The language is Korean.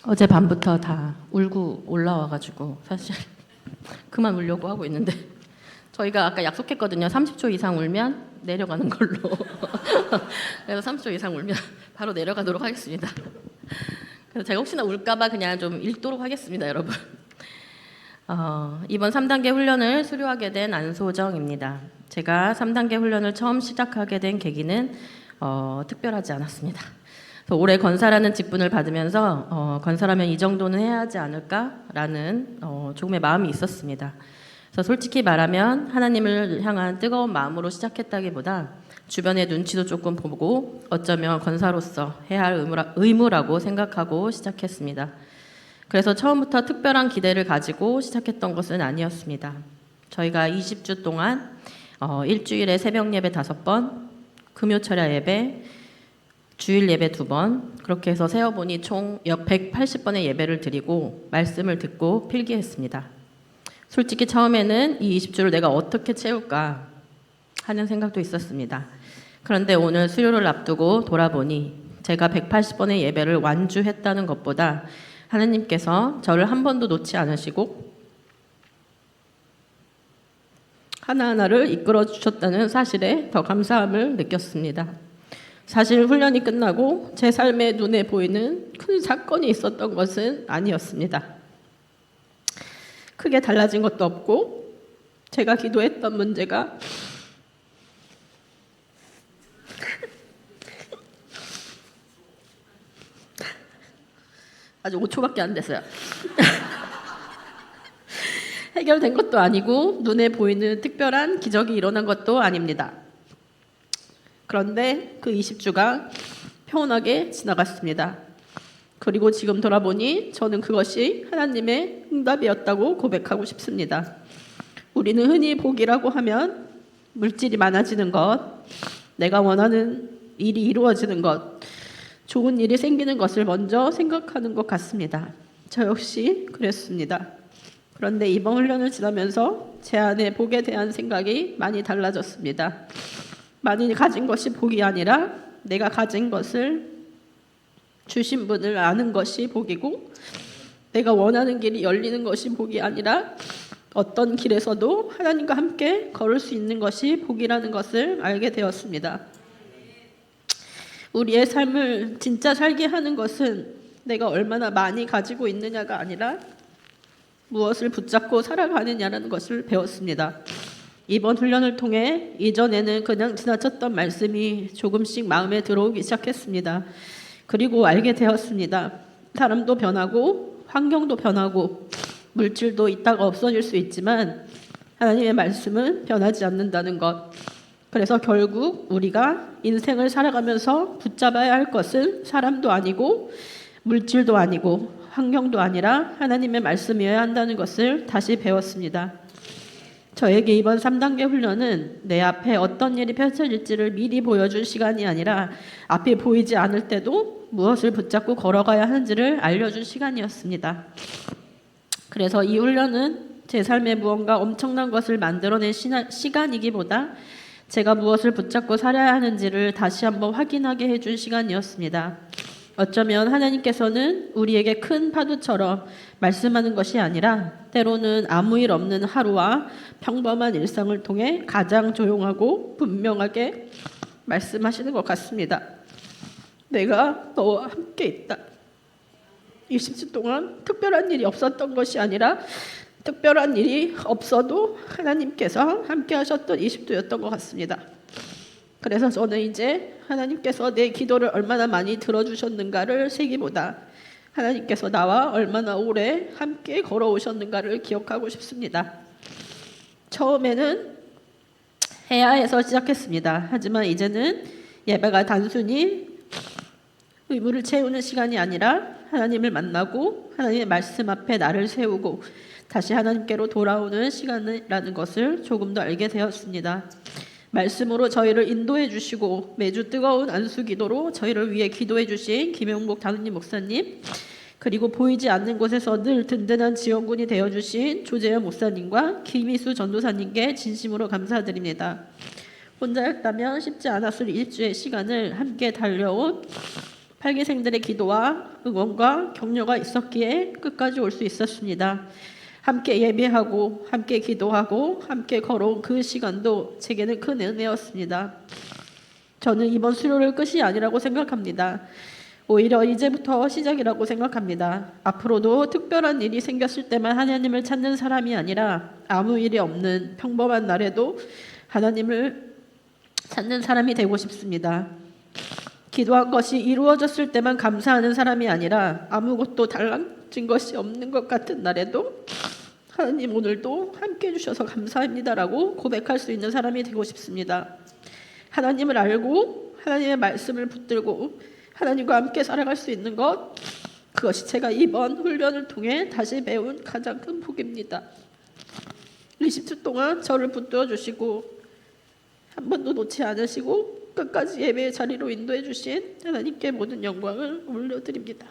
어제 밤부터 다 울고 올라와가지고 사실 그만 울려고 하고 있는데 저희가 아까 약속했거든요. 30초 이상 울면 내려가는 걸로. 그래서 30초 이상 울면 바로 내려가도록 하겠습니다. 그래서 제가 혹시나 울까봐 그냥 좀 읽도록 하겠습니다, 여러분. 이번 3단계 훈련을 수료하게 된 안소정입니다. 제가 3단계 훈련을 처음 시작하게 된 계기는 특별하지 않았습니다. 그래서 올해 건사라는 직분을 받으면서 건사라면 이 정도는 해야 하지 않을까라는 조금의 마음이 있었습니다. 그래서 솔직히 말하면 하나님을 향한 뜨거운 마음으로 시작했다기보다 주변의 눈치도 조금 보고 어쩌면 건사로서 해야 할 의무라고 생각하고 시작했습니다. 그래서 처음부터 특별한 기대를 가지고 시작했던 것은 아니었습니다. 저희가 20주 동안 일주일에 새벽 예배 5번, 금요 철야 예배, 주일 예배 2번, 그렇게 해서 세어보니 총 약 180번의 예배를 드리고 말씀을 듣고 필기했습니다. 솔직히 처음에는 이 20주를 내가 어떻게 채울까 하는 생각도 있었습니다. 그런데 오늘 수료를 앞두고 돌아보니 제가 180번의 예배를 완주했다는 것보다 하나님께서 저를 한 번도 놓지 않으시고 하나하나를 이끌어 주셨다는 사실에 더 감사함을 느꼈습니다. 사실 훈련이 끝나고 제 삶에 눈에 보이는 큰 사건이 있었던 것은 아니었습니다. 크게 달라진 것도 없고 제가 기도했던 문제가 아직 5초밖에 안 됐어요. 해결된 것도 아니고 눈에 보이는 특별한 기적이 일어난 것도 아닙니다. 그런데 그 20주가 평온하게 지나갔습니다. 그리고 지금 돌아보니 저는 그것이 하나님의 응답이었다고 고백하고 싶습니다. 우리는 흔히 복이라고 하면 물질이 많아지는 것, 내가 원하는 일이 이루어지는 것, 좋은 일이 생기는 것을 먼저 생각하는 것 같습니다. 저 역시 그랬습니다. 그런데 이번 훈련을 지나면서 제 안에 복에 대한 생각이 많이 달라졌습니다. 많이 가진 것이 복이 아니라 내가 가진 것을 주신 분을 아는 것이 복이고, 내가 원하는 길이 열리는 것이 복이 아니라 어떤 길에서도 하나님과 함께 걸을 수 있는 것이 복이라는 것을 알게 되었습니다. 우리의 삶을 진짜 살게 하는 것은 내가 얼마나 많이 가지고 있느냐가 아니라 무엇을 붙잡고 살아가느냐라는 것을 배웠습니다. 이번 훈련을 통해 이전에는 그냥 지나쳤던 말씀이 조금씩 마음에 들어오기 시작했습니다. 그리고 알게 되었습니다. 사람도 변하고 환경도 변하고 물질도 있다가 없어질 수 있지만 하나님의 말씀은 변하지 않는다는 것. 그래서 결국 우리가 인생을 살아가면서 붙잡아야 할 것은 사람도 아니고 물질도 아니고 환경도 아니라 하나님의 말씀이어야 한다는 것을 다시 배웠습니다. 저에게 이번 3단계 훈련은 내 앞에 어떤 일이 펼쳐질지를 미리 보여준 시간이 아니라 앞이 보이지 않을 때도 무엇을 붙잡고 걸어가야 하는지를 알려준 시간이었습니다. 그래서 이 훈련은 제 삶에 무언가 엄청난 것을 만들어낸 시간이기보다 제가 무엇을 붙잡고 살아야 하는지를 다시 한번 확인하게 해준 시간이었습니다. 어쩌면 하나님께서는 우리에게 큰 파도처럼 말씀하는 것이 아니라 때로는 아무 일 없는 하루와 평범한 일상을 통해 가장 조용하고 분명하게 말씀하시는 것 같습니다. 내가 너와 함께 있다. 20주 동안 특별한 일이 없었던 것이 아니라 특별한 일이 없어도 하나님께서 함께 하셨던 20주였던 것 같습니다. 그래서 저는 이제 하나님께서 내 기도를 얼마나 많이 들어주셨는가를 세기보다 하나님께서 나와 얼마나 오래 함께 걸어오셨는가를 기억하고 싶습니다. 처음에는 해야 해서 시작했습니다. 하지만 이제는 예배가 단순히 의무를 채우는 시간이 아니라 하나님을 만나고 하나님의 말씀 앞에 나를 세우고 다시 하나님께로 돌아오는 시간이라는 것을 조금 더 알게 되었습니다. 말씀으로 저희를 인도해 주시고 매주 뜨거운 안수 기도로 저희를 위해 기도해 주신 김영복 담임 목사님, 그리고 보이지 않는 곳에서 늘 든든한 지원군이 되어주신 조재현 목사님과 김희수 전도사님께 진심으로 감사드립니다. 혼자였다면 쉽지 않았을 1주의 시간을 함께 달려온 팔기생들의 기도와 응원과 격려가 있었기에 끝까지 올 수 있었습니다. 함께 예배하고 함께 기도하고 함께 걸어온 그 시간도 제게는 큰 은혜였습니다. 저는 이번 수료를 끝이 아니라고 생각합니다. 오히려 이제부터 시작이라고 생각합니다. 앞으로도 특별한 일이 생겼을 때만 하나님을 찾는 사람이 아니라 아무 일이 없는 평범한 날에도 하나님을 찾는 사람이 되고 싶습니다. 기도한 것이 이루어졌을 때만 감사하는 사람이 아니라 아무것도 달라진 것이 없는 것 같은 날에도 하나님 오늘도 함께 해주셔서 감사합니다라고 고백할 수 있는 사람이 되고 싶습니다. 하나님을 알고 하나님의 말씀을 붙들고 하나님과 함께 살아갈 수 있는 것, 그것이 제가 이번 훈련을 통해 다시 배운 가장 큰 복입니다. 20주 동안 저를 붙들어 주시고 한 번도 놓지 않으시고 끝까지 예배의 자리로 인도해 주신 하나님께 모든 영광을 올려드립니다.